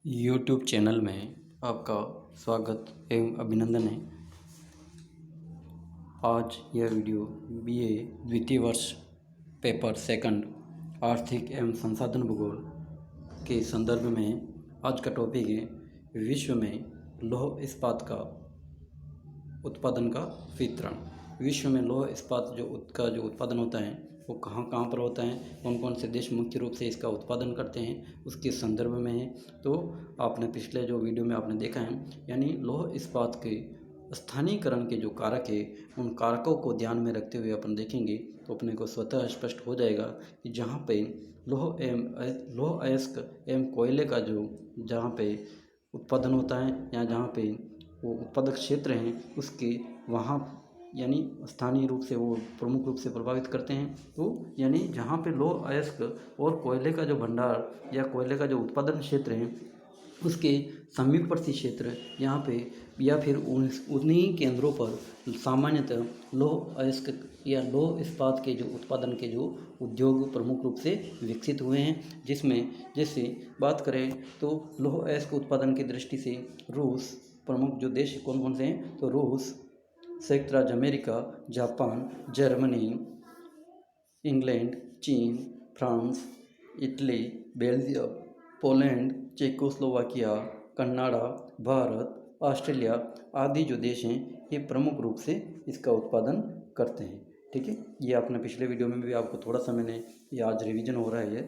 YouTube channel में आपका स्वागत एवं अभिनंदन है। आज यह वीडियो बीए द्वितीय वर्ष पेपर सेकंड आर्थिक एवं संसाधन भूगोल के संदर्भ में आज का टॉपिक है विश्व में लौह इस्पात का उत्पादन का वितरण। विश्व में लौह इस्पात का जो उत्पादन होता है वो कहाँ कहाँ पर होता है, कौन कौन से देश मुख्य रूप से इसका उत्पादन करते हैं, उसके संदर्भ में है। तो आपने पिछले जो वीडियो में आपने देखा है, यानी लौह इस्पात के स्थानीयकरण के जो कारक है उन कारकों को ध्यान में रखते हुए अपन देखेंगे तो अपने को स्वतः स्पष्ट हो जाएगा कि जहाँ पे लौह अयस्क एवं कोयले का जहाँ पे उत्पादन होता है या जहाँ पे वो उत्पादक क्षेत्र हैं उसके वहाँ यानी स्थानीय रूप से वो प्रमुख रूप से प्रभावित करते हैं। तो यानी जहाँ पे लौह अयस्क और कोयले का जो भंडार या कोयले का जो उत्पादन क्षेत्र है उसके समीपवर्ती क्षेत्र यहाँ पे या फिर उन्हीं केंद्रों पर सामान्यतः लौह अयस्क या लौह इस्पात के जो उत्पादन के जो उद्योग प्रमुख रूप से विकसित हुए हैं, जिसमें जैसे बात करें तो लौह अयस्क उत्पादन की दृष्टि से रूस प्रमुख जो देश कौन कौन से हैं, तो रूस, संयुक्त राज्य अमेरिका, जापान, जर्मनी, इंग्लैंड, चीन, France, Italy, Belgium, Poland, Czechoslovakia, Canada, Bharat, Australia आदि जो देश हैं ये प्रमुख रूप से इसका उत्पादन करते हैं। ठीक है, ये आपने पिछले वीडियो में भी आपको थोड़ा सा मैंने ये आज रिवीजन हो रहा है ये।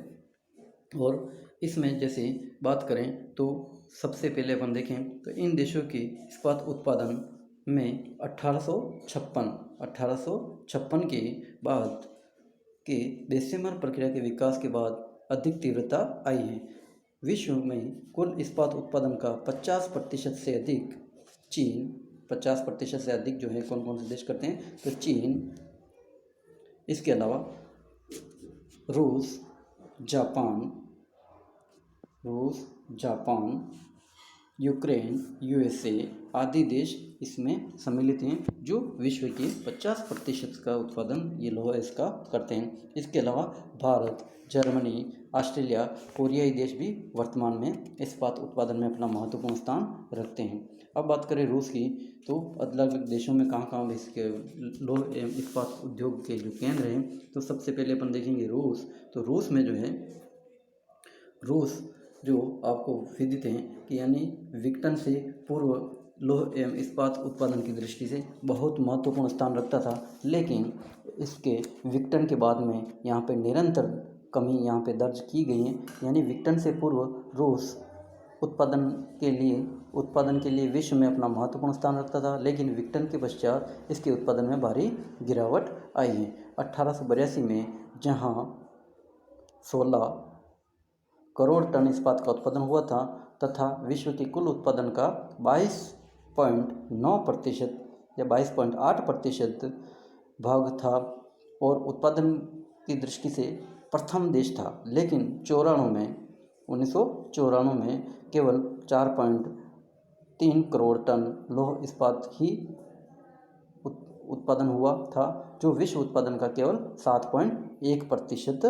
और इसमें जैसे बात करें तो सबसे पहले अपन देखें तो इन देशों की इस्पात उत्पादन में 1856 के बाद के बेशुमार प्रक्रिया के विकास के बाद अधिक तीव्रता आई है। विश्व में कुल इस्पात उत्पादन का 50% से अधिक चीन, 50% से अधिक जो है कौन कौन से देश करते हैं, तो चीन, इसके अलावा रूस, जापान, यूक्रेन, यूएसए आदि देश इसमें सम्मिलित हैं जो विश्व के 50% का उत्पादन ये लौह इसका करते हैं। इसके अलावा भारत, जर्मनी, ऑस्ट्रेलिया, कोरियाई देश भी वर्तमान में इस्पात उत्पादन में अपना महत्वपूर्ण स्थान रखते हैं। अब बात करें रूस की, तो अलग अलग देशों में कहाँ कहाँ इसके लौह इस्पात उद्योग के जो केंद्र हैं, तो सबसे पहले अपन देखेंगे रूस। तो रूस में जो है, रूस जो आपको विदित हैं कि यानी विघटन से पूर्व लौह एवं इस्पात उत्पादन की दृष्टि से बहुत महत्वपूर्ण स्थान रखता था, लेकिन इसके विघटन के बाद में यहाँ पे निरंतर कमी यहाँ पे दर्ज की गई है। यानी विघटन से पूर्व रूस उत्पादन के लिए विश्व में अपना महत्वपूर्ण स्थान रखता था, लेकिन विघटन के पश्चात इसके उत्पादन में भारी गिरावट आई है। 1882 में जहाँ 16 करोड़ टन इस्पात का उत्पादन हुआ था तथा विश्व के कुल उत्पादन का 22.9% या 22.8% भाग था और उत्पादन की दृष्टि से प्रथम देश था। लेकिन 1994 में केवल 4.3 करोड़ टन लौह इस्पात ही उत्पादन हुआ था, जो विश्व उत्पादन का केवल 7.1%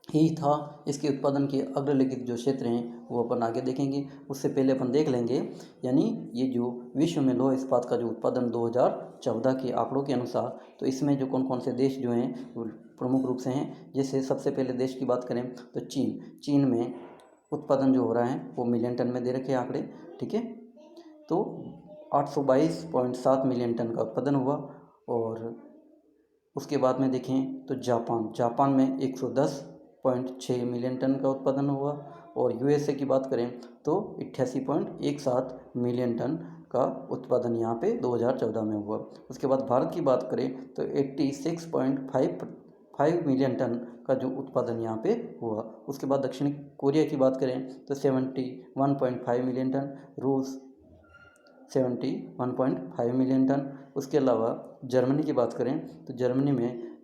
ही था। इसके उत्पादन के अग्रलिखित जो क्षेत्र हैं वो अपन आगे देखेंगे, उससे पहले अपन देख लेंगे यानी ये जो विश्व में लौह इस्पात का जो उत्पादन 2014 के आंकड़ों के अनुसार, तो इसमें जो कौन कौन से देश जो हैं वो प्रमुख रूप से हैं। जैसे सबसे पहले देश की बात करें तो चीन में उत्पादन जो हो रहा है वो मिलियन टन में दे रखे आंकड़े। ठीक है, तो 822.7 मिलियन टन का उत्पादन हुआ। और उसके बाद में देखें तो जापान में 110.6 मिलियन टन का उत्पादन हुआ। और यूएसए की बात करें तो 88.17 मिलियन टन का उत्पादन यहाँ पे 2014 में हुआ। उसके बाद भारत की बात करें तो 86.55 मिलियन टन का जो उत्पादन यहाँ पे हुआ। उसके बाद दक्षिण कोरिया की बात करें तो 71.5 मिलियन टन, रूस 71.5 मिलियन टन। उसके अलावा जर्मनी की बात करें तो जर्मनी में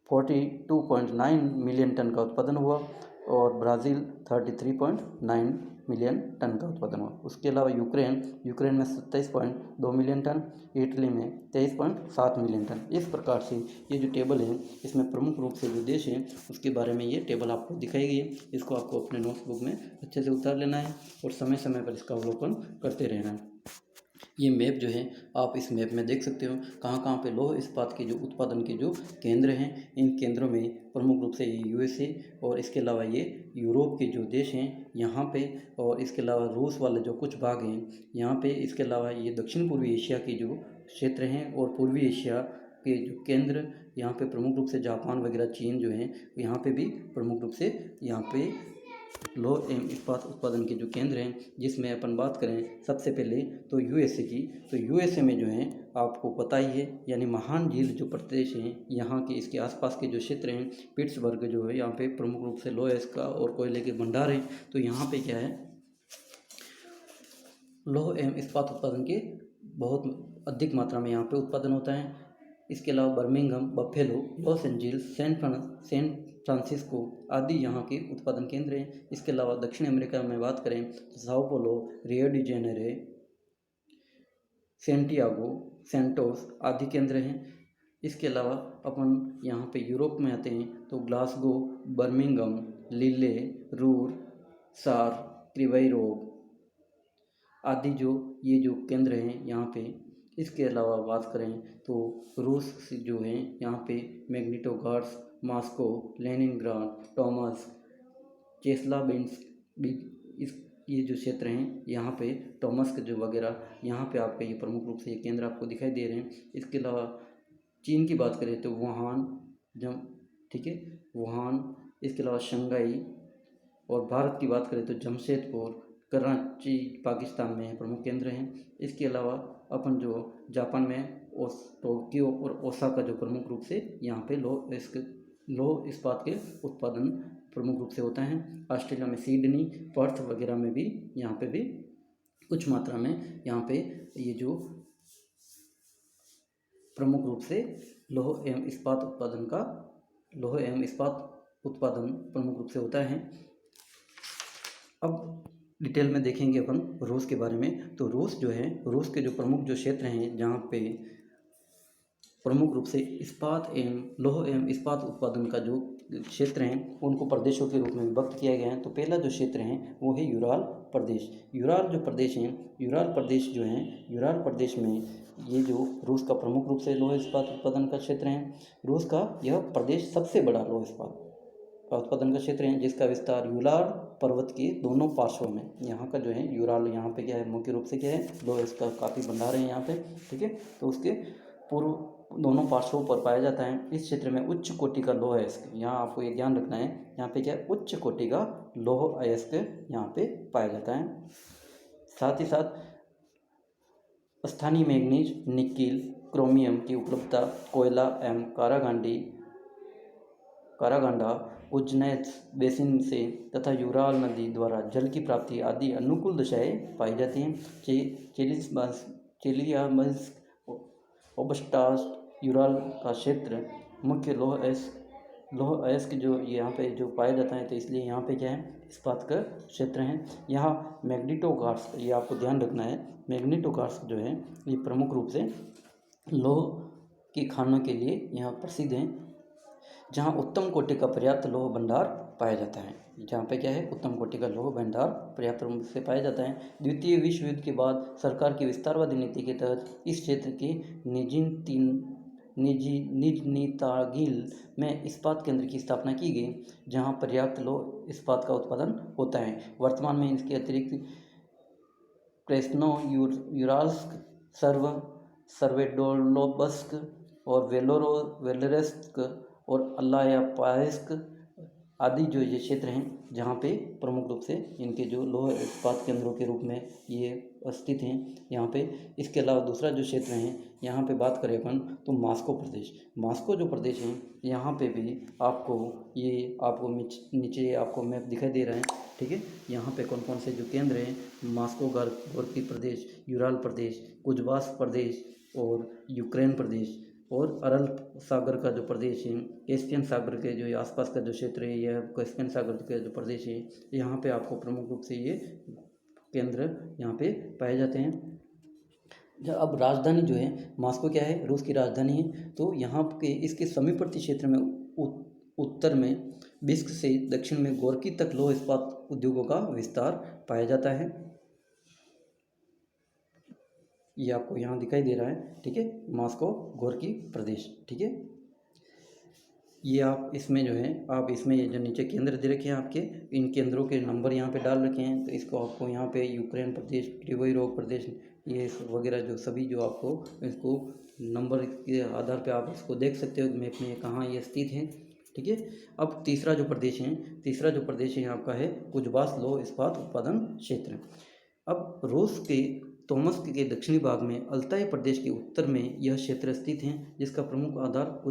42.9 मिलियन टन का उत्पादन हुआ और ब्राज़ील 33.9 मिलियन टन का उत्पादन हुआ। उसके अलावा यूक्रेन में 27.2 मिलियन टन, इटली में 23.7 मिलियन टन। इस प्रकार से ये जो टेबल है इसमें प्रमुख रूप से जो देश है उसके बारे में ये टेबल आपको दिखाई गई है। इसको आपको अपने नोटबुक में अच्छे से उतार लेना है और समय समय पर इसका अवलोकन करते रहना है। ये मैप जो है आप इस मैप में देख सकते हो कहाँ कहाँ पे लौह इस्पात के जो उत्पादन के जो केंद्र हैं, इन केंद्रों में प्रमुख रूप से ये यूएसए और इसके अलावा ये यूरोप के जो देश हैं यहाँ पे, और इसके अलावा रूस वाले जो कुछ भाग हैं यहाँ पे, इसके अलावा ये दक्षिण पूर्वी एशिया के जो क्षेत्र हैं और पूर्वी एशिया के जो केंद्र यहाँ पे प्रमुख रूप से जापान वगैरह, चीन जो हैं यहाँ पे भी प्रमुख रूप से यहाँ पे लौह एवं इस्पात उत्पादन के जो केंद्र हैं, जिसमें अपन बात करें सबसे पहले तो यूएसए की, तो यूएसए में जो है आपको पता ही है, यानी महान झील जो प्रदेश हैं यहाँ के, इसके आसपास के जो क्षेत्र हैं, पिट्सबर्ग जो है यहाँ पे प्रमुख रूप से लौह का और कोयले के भंडार हैं। तो यहाँ पे क्या है, लौह एवं इस्पात उत्पादन के बहुत अधिक मात्रा में यहाँ पे उत्पादन होता है। इसके अलावा Birmingham, Buffalo, Los Angeles, San Francisco आदि यहाँ के उत्पादन केंद्र हैं। इसके अलावा दक्षिण अमेरिका में बात करें तो Sao Paulo, Rio de Janeiro, Santiago, Santos आदि केंद्र हैं। इसके अलावा अपन यहाँ पे यूरोप में आते हैं तो ग्लासगो, बर्मिंघम, लीले, रूर, सार, क्रिवाईरोग आदि ये जो केंद्र हैं यहाँ पे। इसके अलावा बात करें तो रूस जो हैं यहाँ पे मैग्निटोगॉर्स्क, मॉस्को, लेनिनग्राड, टॉमस्क, चेस्लाबिंस्क, ये जो क्षेत्र हैं यहाँ पे टॉमस्क जो वगैरह यहाँ पे आपके ये प्रमुख रूप से ये केंद्र आपको दिखाई दे रहे हैं। इसके अलावा चीन की बात करें तो वुहान, ठीक है, वुहान, इसके अलावा शंघाई, और भारत की बात करें तो जमशेदपुर, कराची पाकिस्तान में प्रमुख केंद्र हैं। इसके अलावा अपन जो जापान में टोक्यो और ओसाका जो प्रमुख रूप से यहाँ पे लौह इस्पात के उत्पादन प्रमुख रूप से होता है। ऑस्ट्रेलिया में सिडनी, पर्थ वगैरह में भी यहाँ पे भी कुछ मात्रा में यहाँ पे ये जो प्रमुख रूप से लौह एवं इस्पात उत्पादन प्रमुख रूप से होता है। अब डिटेल में देखेंगे अपन रूस के बारे में। तो रूस जो है, रूस के जो प्रमुख जो क्षेत्र हैं जहाँ पे प्रमुख रूप से लौह एवं इस्पात उत्पादन का जो क्षेत्र हैं उनको प्रदेशों के रूप में विभक्त किया गया है। तो पहला जो क्षेत्र है वो है यूराल प्रदेश। यूराल जो प्रदेश हैं, यूराल प्रदेश जो हैं, यूराल प्रदेश में ये जो रूस का प्रमुख रूप से लौह इस्पात उत्पादन का क्षेत्र है। रूस का यह प्रदेश सबसे बड़ा लौह इस्पात का उत्पादन का क्षेत्र है, जिसका विस्तार यूराल पर्वत के दोनों पार्श्वों में, यहाँ का जो है यूराल, यहाँ पे क्या है मुख्य रूप से क्या है, लौह इसका काफ़ी भंडार है यहाँ पे, ठीक है। तो उसके पूर्व दोनों पार्श्वों पर पाया जाता है। इस क्षेत्र में उच्च कोटि का लौह अयस्क, यहाँ आपको ये ध्यान रखना है, यहाँ पे क्या है उच्च कोटि का लौह अयस्क यहाँ पे पाया जाता है। साथ ही साथ स्थानीय मैग्नीज, निकिल, क्रोमियम की उपलब्धता, कोयला एवं कारागांडा उज्जैन बेसिन से तथा यूराल नदी द्वारा जल की प्राप्ति आदि अनुकूल दशाएं पाई जाती हैं। चेलियाबंस्क, ओबस्टास्ट, यूराल का क्षेत्र मुख्य लौह अयस्क जो यहाँ पे जो पाया जाता है, तो इसलिए यहाँ पे क्या है इस्पात का क्षेत्र है। यहाँ मैग्नीटोगॉर्स्क, ये आपको ध्यान रखना है, मैग्नीटोगॉर्स्क जो है ये प्रमुख रूप से लौह की खानों के लिए यहाँ प्रसिद्ध हैं, जहाँ उत्तम कोटि का पर्याप्त लौह भंडार पाया जाता है। जहाँ पे क्या है उत्तम कोटि का लौह भंडार पर्याप्त रूप से पाया जाता है। द्वितीय विश्व युद्ध के बाद सरकार की विस्तारवादी नीति के तहत इस क्षेत्र के निजनीतागिल में इस्पात केंद्र की स्थापना की गई, जहाँ पर्याप्त लौह इस्पात का उत्पादन होता है। वर्तमान में इसके अतिरिक्त क्रेस्नो यूराल्स्क, सर्वेडोलोबस्क और वेलोरेस्क और अलायापायस्क आदि जो ये क्षेत्र हैं जहाँ पे प्रमुख रूप से इनके जो लौह इस्पात केंद्रों के रूप में ये स्थित हैं यहाँ पे। इसके अलावा दूसरा जो क्षेत्र है यहाँ पे बात करें अपन तो मॉस्को प्रदेश। मॉस्को जो प्रदेश है यहाँ पे भी आपको नीचे आपको मैप दिखाई दे रहा है, ठीक है। यहाँ पे कौन कौन से जो केंद्र हैं, मॉस्को गोर्की प्रदेश, यूराल प्रदेश, कुजबास प्रदेश और यूक्रेन प्रदेश, और अरल सागर का जो प्रदेश है, कैस्पियन सागर के जो आसपास का जो क्षेत्र है, यह कैस्पियन सागर के जो प्रदेश है, यहाँ पे आपको प्रमुख रूप से ये केंद्र यहाँ पे पाए जाते हैं। जब अब राजधानी जो है मॉस्को क्या है, रूस की राजधानी है, तो यहाँ के इसके समीपवर्ती क्षेत्र में उत्तर में बिस्क से दक्षिण में गोर्की तक लौह इस्पात उद्योगों का विस्तार पाया जाता है। ये आपको यहाँ दिखाई दे रहा है, ठीक है, मॉस्को गोर्की प्रदेश, ठीक है। ये आप इसमें जो है, आप इसमें ये जो नीचे केंद्र दे रखे हैं आपके, इन केंद्रों के नंबर यहाँ पे डाल रखे हैं, तो इसको आपको यहाँ पे यूक्रेन प्रदेश, क्रिवोई रोग प्रदेश, ये वगैरह जो सभी जो आपको इसको नंबर के आधार पे आप इसको देख सकते हो मैप में कहाँ ये स्थित है, ठीक है। अब तीसरा जो प्रदेश है आपका है कुजबास लौह इस्पात उत्पादन क्षेत्र। अब रूस के तोमस्क के दक्षिणी भाग में अल्ताई प्रदेश के उत्तर में यह क्षेत्र स्थित है, जिसका प्रमुख आधार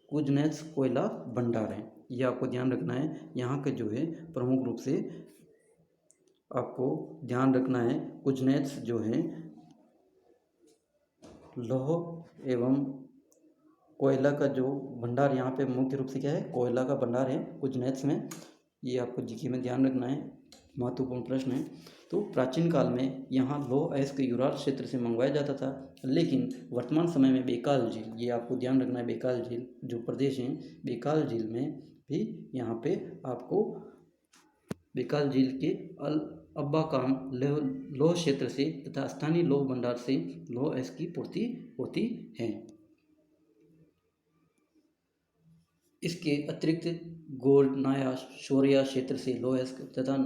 कुजनेत्स कोयला भंडार है। यह आपको ध्यान रखना है, यहाँ के जो है प्रमुख रूप से आपको ध्यान रखना है, कुजनेत्स जो है लौह एवं कोयला का जो भंडार, यहाँ पे मुख्य रूप से क्या है, कोयला का भंडार है कुजनेत्स में। ये आपको जीके में ध्यान रखना है, महत्वपूर्ण प्रश्न है। तो प्राचीन काल में यहाँ लौह अयस्क यूराल क्षेत्र से मंगवाया जाता था, लेकिन वर्तमान समय में बेकाल झील, ये आपको ध्यान रखना है, बेकाल झील जो प्रदेश है, बेकाल झील में भी यहाँ पे आपको बेकाल झील के अब्बाकाम लौह क्षेत्र से तथा स्थानीय लौह भंडार से लौह अयस्क की पूर्ति होती है। इसके अतिरिक्त गोर्नाया शोरिया क्षेत्र से लौह अयस्क तथा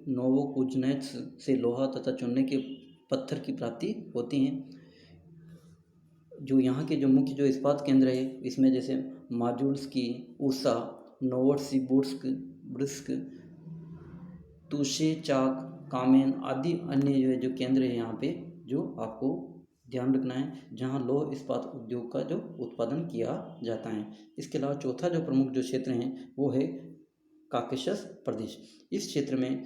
नोवोकुजनेत्स से लोहा तथा चूने के पत्थर की प्राप्ति होती है। जो यहाँ के जो मुख्य जो इस्पात केंद्र है, इसमें जैसे माजुल्स्की, ऊषा, नोवोसिबिर्स्क, तुशेचाक, कामेन आदि अन्य जो केंद्र है यहाँ पे, जो आपको ध्यान रखना है, जहाँ लौह इस्पात उद्योग का जो उत्पादन किया जाता है। इसके अलावा चौथा जो प्रमुख जो क्षेत्र है वो है काकेशस प्रदेश। इस क्षेत्र में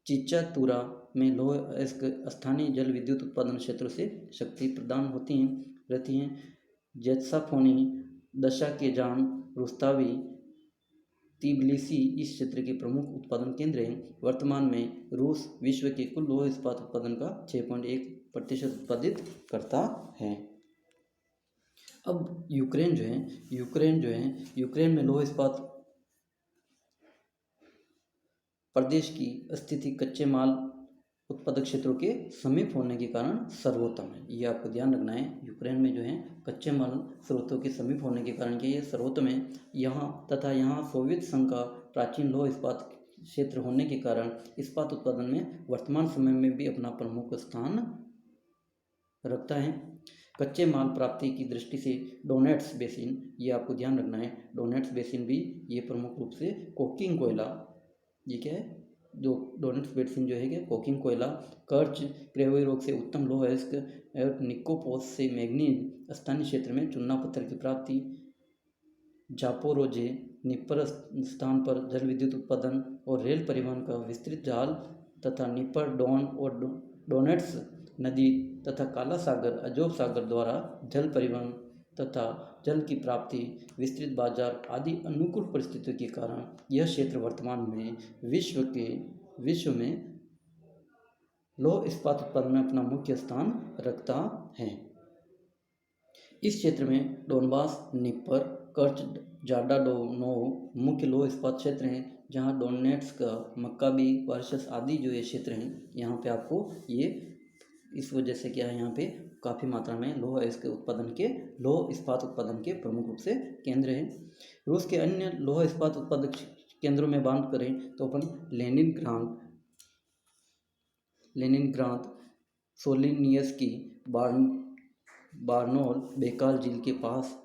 चिचातुरा में लौह अयस्क स्थानीय जल विद्युत उत्पादन क्षेत्रों से शक्ति प्रदान रहती हैं। जेत्साफोनी, दशा के जान, रुस्तावी, तिबिलिसी इस क्षेत्र के प्रमुख उत्पादन केंद्र हैं। वर्तमान में रूस विश्व के कुल लौह इस्पात उत्पादन का 6.1% उत्पादित करता है। अब यूक्रेन में लौह इस्पात प्रदेश की स्थिति कच्चे माल उत्पादक क्षेत्रों के समीप होने के कारण सर्वोत्तम है। ये आपको ध्यान रखना है, यूक्रेन में जो है कच्चे माल स्रोतों के समीप होने के कारण ये सर्वोत्तम है। यहाँ सोवियत संघ का प्राचीन लौह इस्पात क्षेत्र होने के कारण इस्पात उत्पादन में वर्तमान समय में भी अपना प्रमुख स्थान रखता है। कच्चे माल प्राप्ति की दृष्टि से डोनेट्स बेसिन, ये आपको ध्यान रखना है, डोनेट्स बेसिन भी ये प्रमुख रूप से कोकिंग कोयला, ये क्या है, जो डोनेट्स बेसिन जो है कि कोकिंग कोयला, कर्च क्रेवोई रोग से उत्तम लौह अयस्क और निकोपोस से मैग्नीज स्थानीय क्षेत्र में चूना पत्थर की प्राप्ति, जापोरोजे निप्पर स्थान पर जल विद्युत उत्पादन और रेल परिवहन का विस्तृत जाल तथा निप्पर डॉन और डोनेट्स नदी तथा काला सागर अजोब सागर द्वारा जल परिवहन तथा जल की प्राप्ति, विस्तृत बाजार आदि अनुकूल परिस्थितियों के कारण यह क्षेत्र वर्तमान में विश्व में लौह इस्पात उत्पादन में अपना मुख्य स्थान रखता है। इस क्षेत्र में डोनबास, निप्पर, कर्च, जाडाडोनोव मुख्य लौह इस्पात क्षेत्र हैं, जहां डोनेट्स्क, मक्काबी, वर्षस आदि जो ये क्षेत्र हैं, यहाँ पे आपको ये इस वजह से क्या है, यहाँ पे काफ़ी मात्रा में लौह इस्पात उत्पादन के प्रमुख रूप से केंद्र हैं। रूस के अन्य लौह इस्पात उत्पादक केंद्रों में बात करें तो अपन लेनिनग्राद, सोलिनियस्की, बार्नोल, बेकाल झील के पास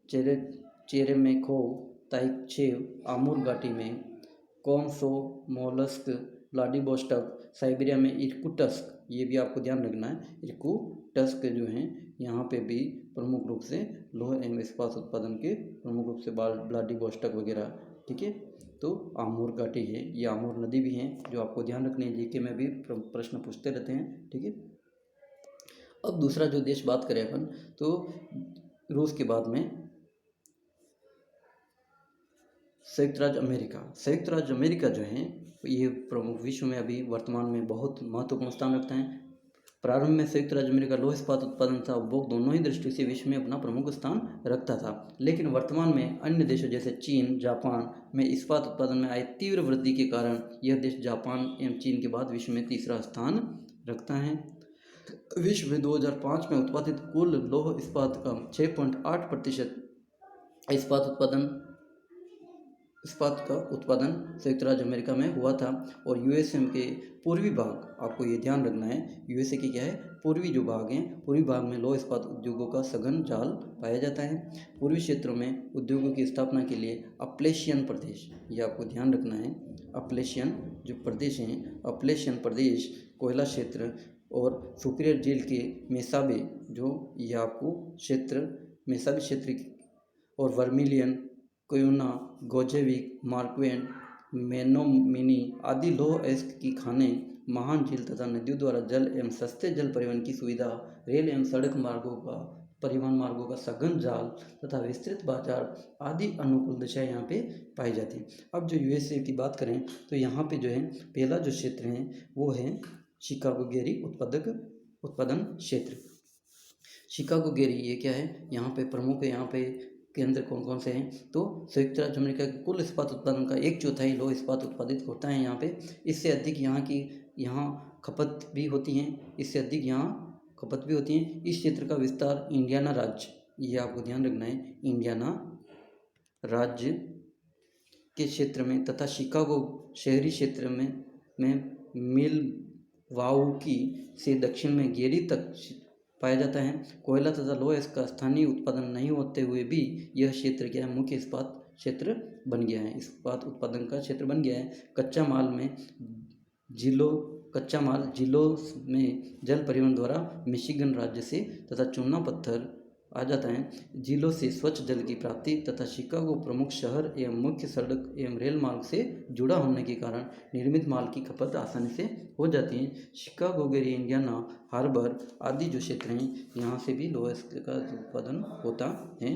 चेरेमेखोव, ताइक्चेव, आमूर घाटी में कोमसोमोल्स्क, व्लादिवोस्टोक, साइबेरिया में इर्कुटस्क, ये भी आपको ध्यान रखना है, इर्कुटस्क जो हैं यहाँ पे भी प्रमुख रूप से लौह एवं इस्पात उत्पादन के प्रमुख रूप से व्लादिवोस्टोक वगैरह, ठीक है। तो आमूर घाटी है, ये आमूर नदी भी है, जो आपको ध्यान रखने हैं, जीके में भी प्रश्न पूछते रहते हैं, ठीक है। अब दूसरा जो देश बात करें अपन, तो रूस के बाद में संयुक्त राज्य अमेरिका जो है ये प्रमुख विश्व में अभी वर्तमान में बहुत महत्वपूर्ण स्थान रखता है। प्रारंभ में संयुक्त राज्य अमेरिका लौह इस्पात उत्पादन तथा उपभोग दोनों ही दृष्टि से विश्व में अपना प्रमुख स्थान रखता था, लेकिन वर्तमान में अन्य देशों जैसे चीन, जापान में इस्पात उत्पादन में आई तीव्र वृद्धि के कारण यह देश जापान एवं चीन के बाद विश्व में तीसरा स्थान रखता है। विश्व में 2005 में उत्पादित कुल लौह इस्पात का 6.8% इस्पात का उत्पादन संयुक्त राज्य अमेरिका में हुआ था। और यूएसए के पूर्वी भाग, आपको ये ध्यान रखना है, यूएसए की क्या है, पूर्वी जो भाग हैं, पूर्वी भाग में लौह इस्पात उद्योगों का सघन जाल पाया जाता है। पूर्वी क्षेत्रों में उद्योगों की स्थापना के लिए अपलेशियन प्रदेश, ये आपको ध्यान रखना है, अपलेशियन जो प्रदेश हैं, अपलेशियन प्रदेश, कोयला क्षेत्र और सुपीरियर झील के मेसाबे, जो ये आपको क्षेत्र मेसाबे क्षेत्र और वर्मिलियन, कोयुना, गोजेविक, मार्क्वेन, मेनोमिनी आदि लौह अयस्क की खानें, महान झील तथा नदियों द्वारा जल एवं सस्ते जल परिवहन की सुविधा, रेल एवं सड़क मार्गों का परिवहन मार्गों का सघन जाल तथा विस्तृत बाजार आदि अनुकूल दिशाएं यहाँ पे पाई जाती हैं। अब जो यूएसए की बात करें तो यहाँ पे जो है पहला जो क्षेत्र है वो है शिकागो गेरी उत्पादन क्षेत्र। शिकागो गेरी ये क्या है, यहाँ पे प्रमुख है, यहाँ पे केंद्र कौन कौन से हैं, तो संयुक्त राज्य अमेरिका के कुल इस्पात उत्पादन का 1/4 लौह इस्पात उत्पादित होता है यहाँ पे। इससे अधिक यहाँ खपत भी होती हैं, इससे अधिक यहाँ खपत भी होती हैं। इस क्षेत्र का विस्तार इंडियाना राज्य, ये आपको ध्यान रखना है, इंडियाना राज्य के क्षेत्र में तथा शिकागो शहरी क्षेत्र में मिलवाउकी से दक्षिण में गेरी तक पाया जाता है। कोयला तथा लौह इसका स्थानीय उत्पादन नहीं होते हुए भी यह क्षेत्र क्या है, मुख्य इस्पात क्षेत्र बन गया है, इस्पात उत्पादन का क्षेत्र बन गया है। कच्चा माल जिलों में जल परिवहन द्वारा मिशिगन राज्य से तथा चूना पत्थर आ जाता है। जिलों से स्वच्छ जल की प्राप्ति तथा शिकागो प्रमुख शहर एवं मुख्य सड़क एवं रेल मार्ग से जुड़ा होने के कारण निर्मित माल की खपत आसानी से हो जाती है। शिकागो गेरी, इंडियाना हार्बर आदि जो क्षेत्र हैं यहाँ से भी लौह का उत्पादन होता है,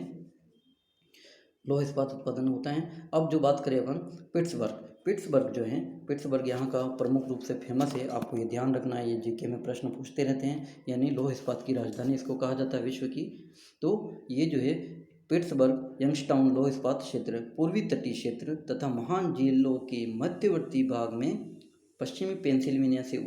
लौह इस्पात उत्पादन होता है। अब जो बात करें अपन पिट्सबर्ग जो है, पिट्सबर्ग यहाँ का प्रमुख रूप से फेमस है, आपको ये ध्यान रखना है, ये जीके में प्रश्न पूछते रहते हैं, यानी लौह इस्पात की राजधानी इसको कहा जाता है विश्व की। तो ये जो है पिट्सबर्ग यंगस्टाउन लौह इस्पात क्षेत्र पूर्वी तटीय क्षेत्र तथा महान झीलों के मध्यवर्ती भाग में पश्चिमी पेंसिल्वेनिया से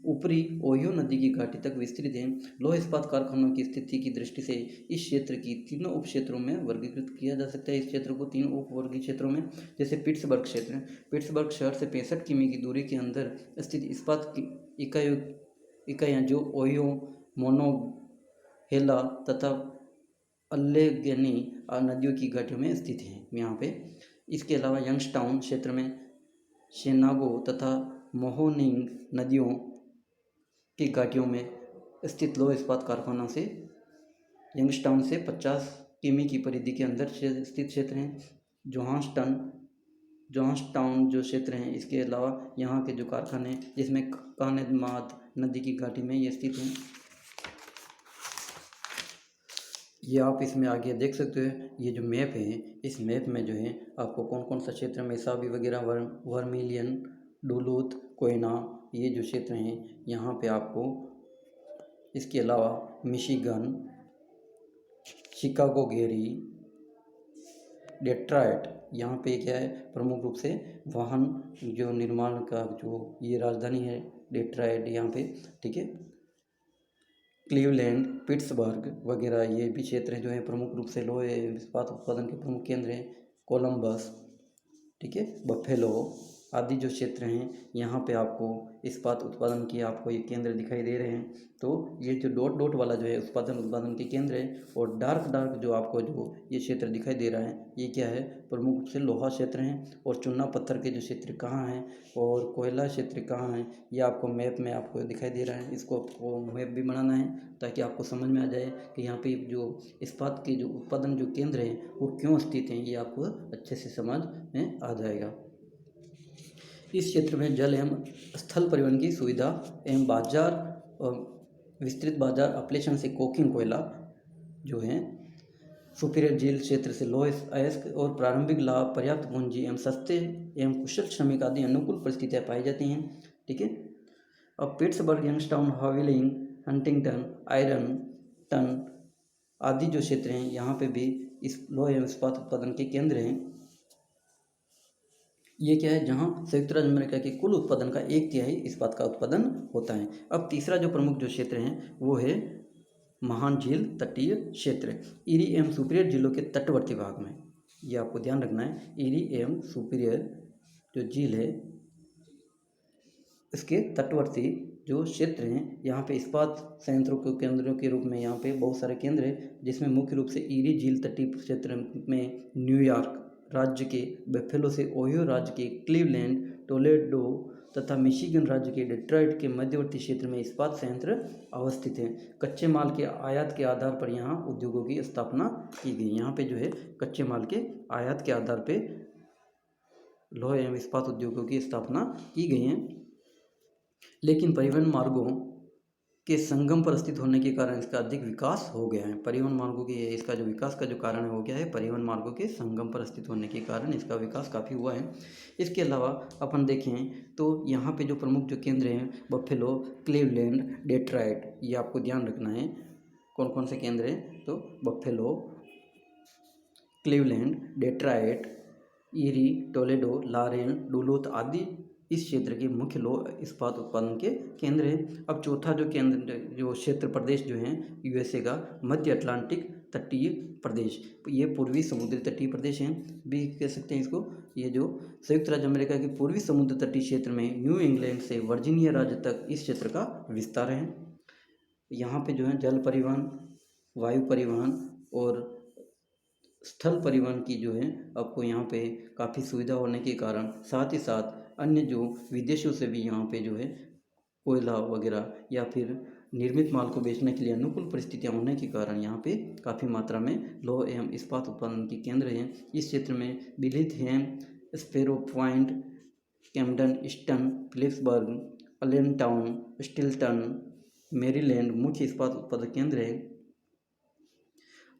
ऊपरी ओहियो नदी की घाटी तक विस्तृत है। लौह इस्पात कारखानों की स्थिति की दृष्टि से इस क्षेत्र की तीनों उप क्षेत्रों में वर्गीकृत किया जा सकता है। इस क्षेत्र को 3 उपवर्गीय क्षेत्रों में, जैसे पिट्सबर्ग क्षेत्र, पिट्सबर्ग शहर से 65 किमी की दूरी के अंदर स्थित इस्पात की इकाइयाँ जो ओहियो, मोनोहेला तथा अल्लेगेनी नदियों की घाटियों में स्थित हैं यहाँ पे। इसके अलावा यंगस्टाउन क्षेत्र में शेनागो तथा मोहोनिंग नदियों की घाटियों में स्थित लौह इस्पात कारखाना से यंगस्टाउन से 50 किमी की परिधि के अंदर स्थित क्षेत्र हैं। जॉन्सटाउन जो क्षेत्र हैं, इसके अलावा यहाँ के जो कारखाने जिसमें कानेमाद नदी की घाटी में ये स्थित हैं। ये आप इसमें आगे देख सकते हो, ये जो मैप है इस मैप में जो है आपको कौन कौन सा क्षेत्र मेसाबी वगैरह, वर्मिलियन, डुलूथ, कोयना, ये जो क्षेत्र हैं यहाँ पे आपको, इसके अलावा मिशिगन, शिकागो गेरी, डेट्रॉयट, यहाँ पे क्या है प्रमुख रूप से वाहन जो निर्माण का जो ये राजधानी है डेट्रॉयट यहाँ पे, ठीक है। क्लीवलैंड, पिट्सबर्ग वगैरह ये भी क्षेत्र जो है प्रमुख रूप से लोहे इस्पात उत्पादन के प्रमुख केंद्र हैं। कोलंबस, ठीक है, बफेलो आदि जो क्षेत्र हैं यहाँ पे आपको इस्पात उत्पादन की आपको ये केंद्र दिखाई दे रहे हैं। तो ये जो डॉट डॉट वाला जो है उत्पादन के केंद्र है, और डार्क जो आपको जो ये क्षेत्र दिखाई दे रहा है ये क्या है, प्रमुख रूप से लोहा क्षेत्र हैं। और चूना पत्थर के जो क्षेत्र कहाँ हैं और कोयला क्षेत्र कहाँ हैं ये आपको मैप में आपको दिखाई दे रहा है। इसको आपको मैप भी बनाना है ताकि आपको समझ में आ जाए कि यहाँ पे जो इस्पात के जो उत्पादन जो केंद्र हैं वो क्यों स्थित हैं, ये आपको अच्छे से समझ में आ जाएगा। इस क्षेत्र में जल एवं स्थल परिवहन की सुविधा एवं बाजार और विस्तृत बाजार अपलेशन से कोकिंग कोयला जो है सुपीरियर झील क्षेत्र से लौह अयस्क और प्रारंभिक लाभ, पर्याप्त पूंजी एवं सस्ते एवं कुशल श्रमिक आदि अनुकूल परिस्थितियाँ पाई जाती हैं। ठीक है। अब पिट्सबर्ग, यंगस्टाउन, हाविलिंग, हंटिंगटन, आयरन टन आदि जो क्षेत्र हैं, यहाँ पे भी इस लौह एवं इस्पात उत्पादन के केंद्र हैं। ये क्या है, जहाँ संयुक्त राज्य अमेरिका के कुल उत्पादन का 1/3 इस्पात का उत्पादन होता है। अब तीसरा जो प्रमुख जो क्षेत्र हैं वो है महान झील तटीय क्षेत्र, ईरी एवं सुपीरियर झीलों के तटवर्ती भाग में। ये आपको ध्यान रखना है, ईरी एवं सुपीरियर जो झील है इसके तटवर्ती जो क्षेत्र हैं, यहाँ पे इस्पात संयंत्रों के केंद्रों के रूप में यहाँ पे बहुत सारे केंद्र हैं, जिसमें मुख्य रूप से ईरी झील तटीय क्षेत्र में न्यूयॉर्क राज्य के बफेलो से ओहियो राज्य के क्लीवलैंड, टोलेडो तथा मिशिगन राज्य के डेट्रॉइट के मध्यवर्ती क्षेत्र में इस्पात संयंत्र अवस्थित हैं। कच्चे माल के आयात के आधार पर यहाँ उद्योगों की स्थापना की गई। यहाँ पे जो है कच्चे माल के आयात के आधार पर लौह एवं इस्पात उद्योगों की स्थापना की गई है। लेकिन परिवहन मार्गों के संगम पर स्थित होने के कारण इसका अधिक विकास हो गया है। परिवहन मार्गों के इसका जो विकास का जो कारण है वो क्या है, परिवहन मार्गों के संगम पर स्थित होने के कारण इसका विकास काफ़ी हुआ है। इसके अलावा अपन देखें तो यहाँ पे जो प्रमुख जो केंद्र हैं, बफेलो, क्लीवलैंड, डेट्रॉइट, ये आपको ध्यान रखना है कौन कौन से केंद्र हैं। तो buffalo, Cleveland, Detroit, eerie, Toledo, laurel, Duluth आदि इस क्षेत्र के मुख्य लौह इस्पात उत्पादन के केंद्र हैं। अब चौथा जो केंद्र जो क्षेत्र प्रदेश जो है यूएसए का मध्य अटलांटिक तटीय प्रदेश, ये पूर्वी समुद्री तटीय प्रदेश हैं भी कह सकते हैं इसको। ये जो संयुक्त राज्य अमेरिका के पूर्वी समुद्र तटीय क्षेत्र में न्यू इंग्लैंड से वर्जीनिया राज्य तक इस क्षेत्र का विस्तार है। यहाँ पे जो है जल परिवहन, वायु परिवहन और स्थल परिवहन की जो है आपको यहाँ पे काफ़ी सुविधा होने के कारण, साथ ही साथ अन्य जो विदेशों से भी यहाँ पे जो है कोयला वगैरह या फिर निर्मित माल को बेचने के लिए अनुकूल परिस्थितियाँ होने के कारण यहाँ पे काफ़ी मात्रा में लौह एवं इस्पात उत्पादन के केंद्र हैं। इस क्षेत्र में Billingham, Sparrow Point, Camden, Easton, Phillipsburg, Allentown, Steelton, Maryland मुख्य इस्पात उत्पादक केंद्र हैं।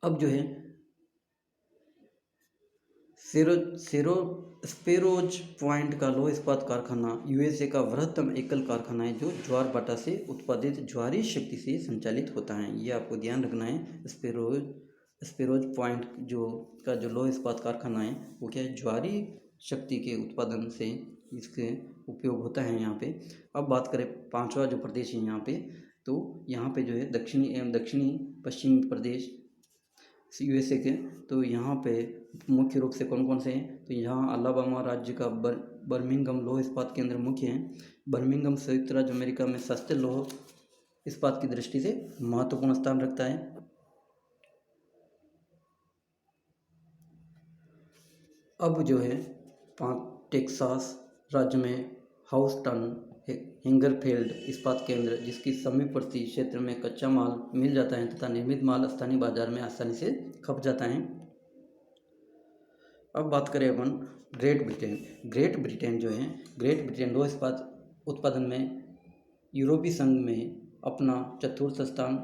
अब जो है स्पेरोज पॉइंट का लौह इस्पात कारखाना यूएसए का वृहत्तम एकल कारखाना है जो ज्वार भाटा से उत्पादित ज्वारीय शक्ति से संचालित होता है। ये आपको ध्यान रखना है। स्पेरोज पॉइंट जो लौह इस्पात कारखाना है वो क्या है, ज्वारीय शक्ति के उत्पादन से इसके उपयोग होता है यहाँ पे। अब बात करें पांचवा जो प्रदेश है यहाँ पे, तो यहाँ पे जो है दक्षिणी एवं दक्षिणी पश्चिमी प्रदेश यूएसए के, तो यहाँ पे मुख्य रूप से कौन कौन से हैं, तो यहाँ अलाबामा राज्य का बर्मिंघम लौह इस्पात केंद्र मुख्य हैं। बर्मिंघम संयुक्त राज्य अमेरिका में सस्ते लौह इस्पात की दृष्टि से महत्वपूर्ण स्थान रखता है। अब जो है टेक्सास राज्य में हाउस्टन हिंगरफील्ड इस्पात केंद्र, जिसकी समीपवर्ती क्षेत्र में कच्चा माल मिल जाता है तथा निर्मित माल स्थानीय बाजार में आसानी से खप जाता है। अब बात करें अपन ग्रेट ब्रिटेन जो है, ग्रेट ब्रिटेन लौह इस्पात उत्पादन में यूरोपीय संघ में अपना चतुर्थ स्थान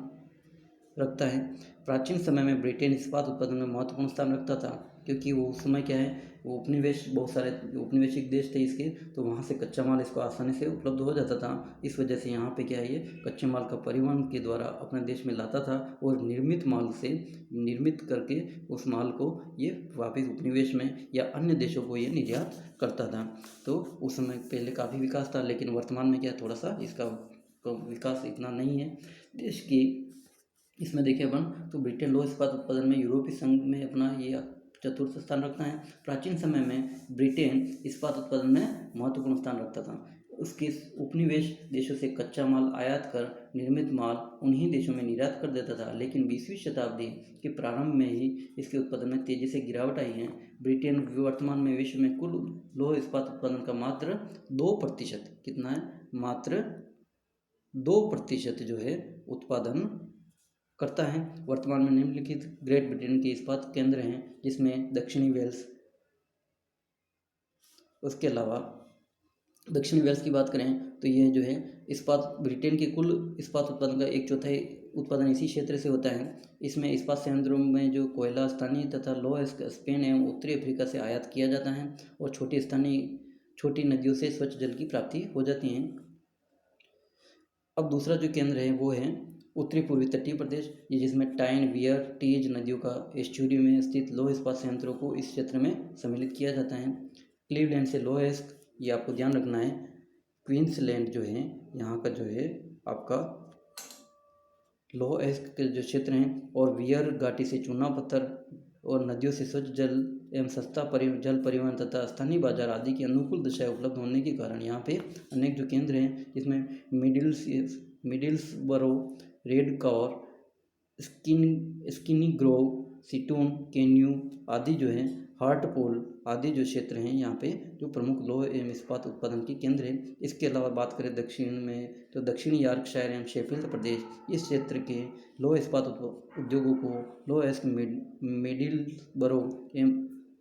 रखता है। प्राचीन समय में ब्रिटेन इस्पात उत्पादन में महत्वपूर्ण स्थान रखता था, क्योंकि वो उस समय क्या है, वो उपनिवेश बहुत सारे उपनिवेशिक देश थे इसके, तो वहाँ से कच्चा माल इसको आसानी से उपलब्ध हो जाता था। इस वजह से यहाँ पे क्या है, ये कच्चे माल का परिवहन के द्वारा अपने देश में लाता था और निर्मित माल से निर्मित करके उस माल को ये वापस उपनिवेश में या अन्य देशों को ये निर्यात करता था। तो उस समय पहले काफ़ी विकास था, लेकिन वर्तमान में क्या थोड़ा सा इसका विकास इतना नहीं है देश की। इसमें देखें अपन तो ब्रिटेन लौह इस्पात उत्पादन में यूरोपीय संघ में अपना ये चतुर्थ स्थान रखता है। प्राचीन समय में ब्रिटेन इस्पात उत्पादन में महत्वपूर्ण स्थान रखता था। उसके उपनिवेश देशों से कच्चा माल आयात कर निर्मित माल उन्हीं देशों में निर्यात कर देता था, लेकिन 20वीं शताब्दी के प्रारंभ में ही इसके उत्पादन में तेजी से गिरावट आई है। ब्रिटेन वर्तमान में विश्व में कुल लौह इस्पात उत्पादन का मात्र 2%, कितना है, मात्र 2% जो है उत्पादन करता है। वर्तमान में निम्नलिखित ग्रेट ब्रिटेन के इस्पात केंद्र हैं, जिसमें दक्षिणी वेल्स, उसके अलावा दक्षिणी वेल्स की बात करें तो यह जो है इस्पात ब्रिटेन के कुल इस्पात उत्पादन का 1/4 उत्पादन इसी क्षेत्र से होता है। इसमें इस्पात संयंत्रों में जो कोयला स्थानीय तथा लौह स्पेन एवं उत्तरी अफ्रीका से आयात किया जाता है और छोटी नदियों से स्वच्छ जल की प्राप्ति हो जाती है। अब दूसरा जो केंद्र है वो है उत्तरी पूर्वी तटीय प्रदेश, ये जिसमें टाइन, वियर, टीज नदियों का एस्चुरी में स्थित लौह इस्पात संयंत्रों को इस क्षेत्र में सम्मिलित किया जाता है। क्लीवलैंड से लोएस्क, ये आपको ध्यान रखना है। क्वींसलैंड जो है यहाँ का जो है आपका लोएस्क के जो क्षेत्र हैं, और वियर घाटी से चूना पत्थर और नदियों से स्वच्छ जल एवं सस्ता जल परिवहन तथा स्थानीय बाजार आदि की अनुकूल दशाएं उपलब्ध होने के कारण यहाँ पे अनेक जो केंद्र हैं जिसमें मिडिल्सबरो, रेड कॉर, स्किनी ग्रोव, सिटून, केन्यू आदि जो है, हार्टपोल आदि जो क्षेत्र हैं यहाँ पे जो प्रमुख लौह एवं इस्पात उत्पादन के केंद्र हैं। इसके अलावा बात करें दक्षिण में तो दक्षिणी यॉर्कशायर एवं शेफील्ड प्रदेश, इस क्षेत्र के लौह इस्पात उद्योगों को लोएस्क, मिडिलबरो एवं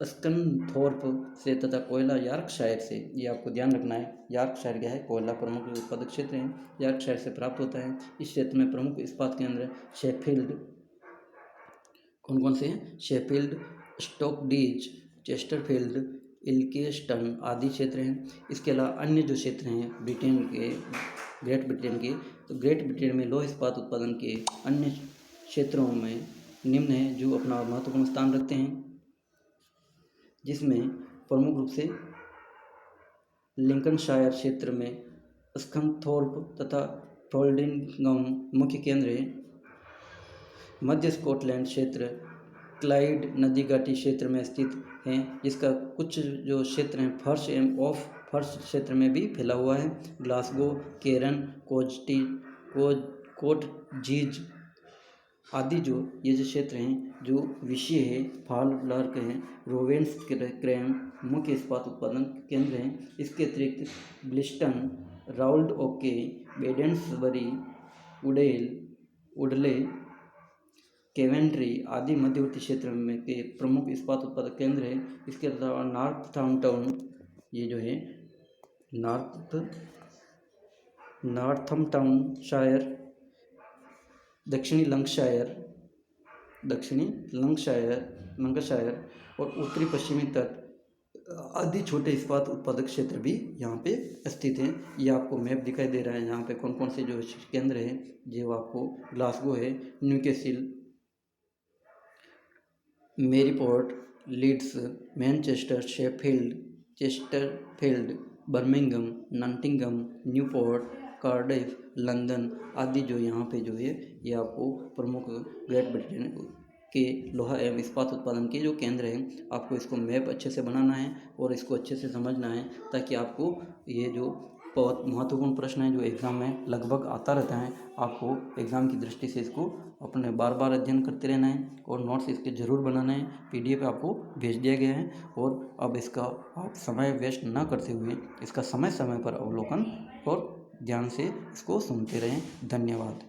स्कनथोर्प से तथा कोयला यॉर्कशायर से, ये आपको ध्यान रखना है। यॉर्कशायर क्या है, कोयला प्रमुख उत्पादक क्षेत्र है, यॉर्कशायर से प्राप्त होता है। इस क्षेत्र में प्रमुख इस्पात केंद्र शेफील्ड, कौन कौन से हैं, शेफील्ड, स्टोकडीज, चेस्टरफील्ड, इल्केस्टन आदि क्षेत्र हैं। इसके अलावा अन्य जो क्षेत्र हैं ग्रेट ब्रिटेन के, तो ग्रेट ब्रिटेन में लौह इस्पात उत्पादन के अन्य क्षेत्रों में निम्न है जो अपना महत्वपूर्ण स्थान रखते हैं, जिसमें प्रमुख रूप से लिंकनशायर क्षेत्र में स्कनथोर्प तथा फोल्डिंगम मुख्य केंद्र है। मध्य स्कॉटलैंड क्षेत्र क्लाइड नदी घाटी क्षेत्र में स्थित हैं, जिसका कुछ जो क्षेत्र हैं फर्श एवं ऑफ फर्श क्षेत्र में भी फैला हुआ है। ग्लासगो, केरन, कोटजीज आदि जो ये जो क्षेत्र हैं जो विषय है, फालर्क हैं, रोवेंस क्रैम मुख्य इस्पात उत्पादन केंद्र हैं। इसके अतिरिक्त ब्लिस्टन, राउल्ड ओके, बेडेंसबरी, उडले, केवेंट्री आदि मध्यवर्ती क्षेत्र में के प्रमुख इस्पात उत्पादक केंद्र है। इसके अलावा नॉर्थम्पटन, ये जो है नॉर्थम्पटनशायर, दक्षिणी लंकाशायर और उत्तरी पश्चिमी तट आदि छोटे इस्पात उत्पादक क्षेत्र भी यहाँ पे स्थित हैं। ये आपको मैप दिखाई दे रहा है, यहाँ पे कौन कौन से जो केंद्र हैं, जो आपको ग्लासगो है, Newcastle, Maryport, Leeds, Manchester, Sheffield, Chesterfield, Birmingham, Nottingham, Newport, Cardiff, London आदि जो यहाँ पे जो है ये आपको प्रमुख ग्रेट ब्रिटेन के लोहा एवं इस्पात उत्पादन के जो केंद्र हैं। आपको इसको मैप अच्छे से बनाना है और इसको अच्छे से समझना है, ताकि आपको ये जो बहुत महत्वपूर्ण प्रश्न है जो एग्ज़ाम में लगभग आता रहता है, आपको एग्ज़ाम की दृष्टि से इसको अपने बार बार अध्ययन करते रहना है और नोट्स इसके ज़रूर बनाना है। PDF आपको भेज दिया गया है और अब इसका आप समय वेस्ट ना करते हुए इसका समय समय पर अवलोकन और ध्यान से इसको सुनते रहें। धन्यवाद।